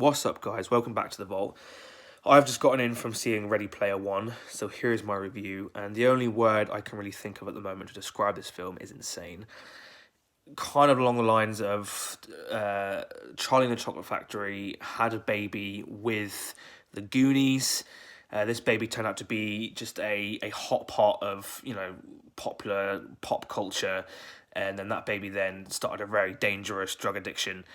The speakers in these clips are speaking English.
What's up, guys? Welcome back to the vault. I've just gotten in from seeing Ready Player One, so here's my review, and the only word I can really think of at the moment to describe this film is insane. Kind of along the lines of Charlie and the Chocolate Factory had a baby with the Goonies. This baby turned out to be just a hot pot of, popular pop culture, and then that baby then started a very dangerous drug addiction.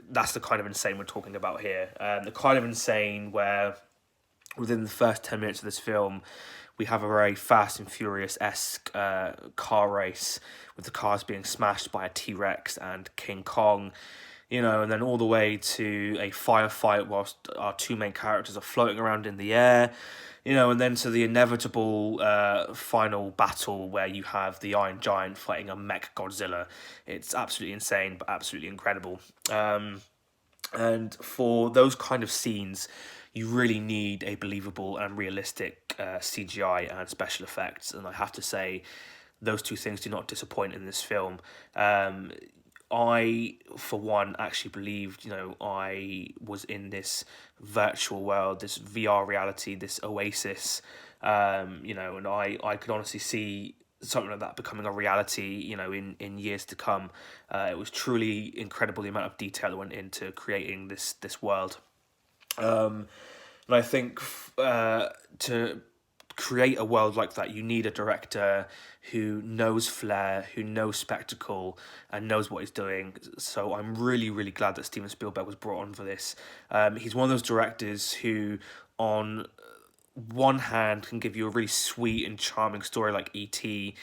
That's the kind of insane we're talking about here. The kind of insane where within the first 10 minutes of this film, we have a very Fast and Furious-esque car race with the cars being smashed by a T-Rex and King Kong, and then all the way to a firefight whilst our two main characters are floating around in the air, and then to the inevitable final battle where you have the Iron Giant fighting a mech Godzilla. It's absolutely insane, but absolutely incredible. And for those kind of scenes, you really need a believable and realistic CGI and special effects. And I have to say, those two things do not disappoint in this film. I, for one, actually believed, I was in this virtual world, this VR reality, this oasis, and I could honestly see something like that becoming a reality, in years to come. It was truly incredible the amount of detail that went into creating this world. And I think to create a world like that, you need a director who knows flair, who knows spectacle, and knows what he's doing. So I'm really, really glad that Steven Spielberg was brought on for this. He's one of those directors who, on one hand, can give you a really sweet and charming story like E.T.,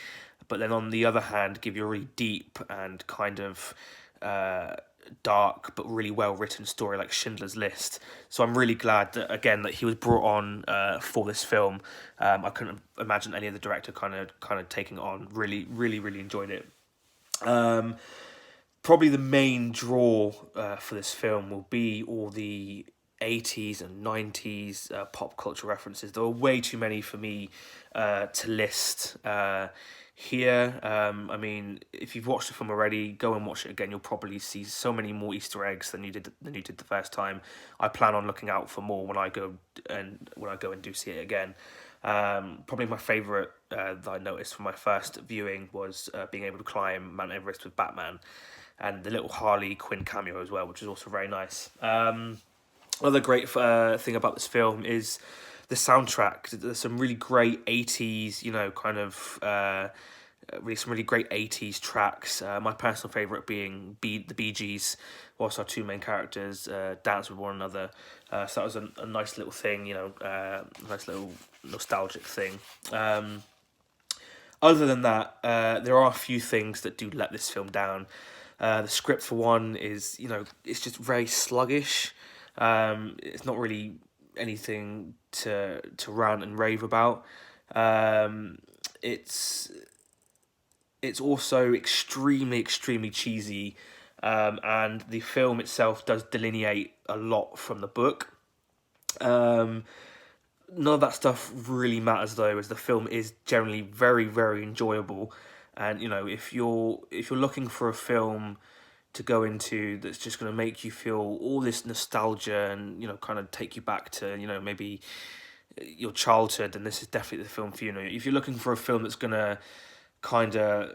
but then on the other hand, give you a really deep and kind of dark but really well written story like Schindler's List. So I'm really glad that, again, that he was brought on for this film. I couldn't imagine any other director kind of taking it on. Really, really, really enjoyed it. Probably the main draw for this film will be all the 80s and 90s pop culture references. There were way too many for me to list here. I mean, if you've watched the film already, go and watch it again. You'll probably see so many more Easter eggs than you did the first time. I plan on looking out for more when I go and do see it again. Probably my favourite that I noticed from my first viewing was being able to climb Mount Everest with Batman, and the little Harley Quinn cameo as well, which is also very nice. Another great thing about this film is the soundtrack. There's some really great 80s, some really great 80s tracks. My personal favourite being the Bee Gees, whilst our two main characters dance with one another. So that was a nice little thing, a nice little nostalgic thing. Other than that, there are a few things that do let this film down. The script, for one, is, it's just very sluggish. It's not really anything to rant and rave about. It's also extremely, extremely cheesy, and the film itself does delineate a lot from the book. None of that stuff really matters, though, as the film is generally very, very enjoyable. And if you're looking for a film to go into that's just going to make you feel all this nostalgia and kind of take you back to maybe your childhood, then this is definitely the film for you. If you're looking for a film that's going to kind of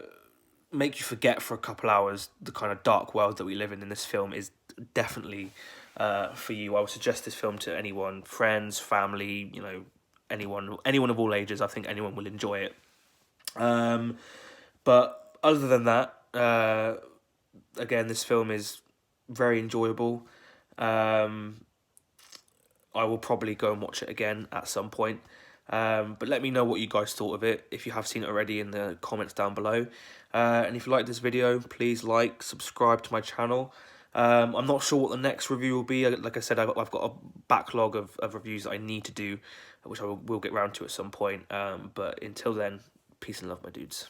make you forget for a couple hours the kind of dark world that we live in this film is definitely for you. I would suggest this film to anyone, friends, family, anyone of all ages. I think anyone will enjoy it. But other than that, again, this film is very enjoyable. I will probably go and watch it again at some point. But let me know what you guys thought of it, if you have seen it already, in the comments down below. And if you like this video, please like, subscribe to my channel. I'm not sure what the next review will be. Like I said, I've got a backlog of reviews that I need to do, which I will get round to at some point. But until then, peace and love, my dudes.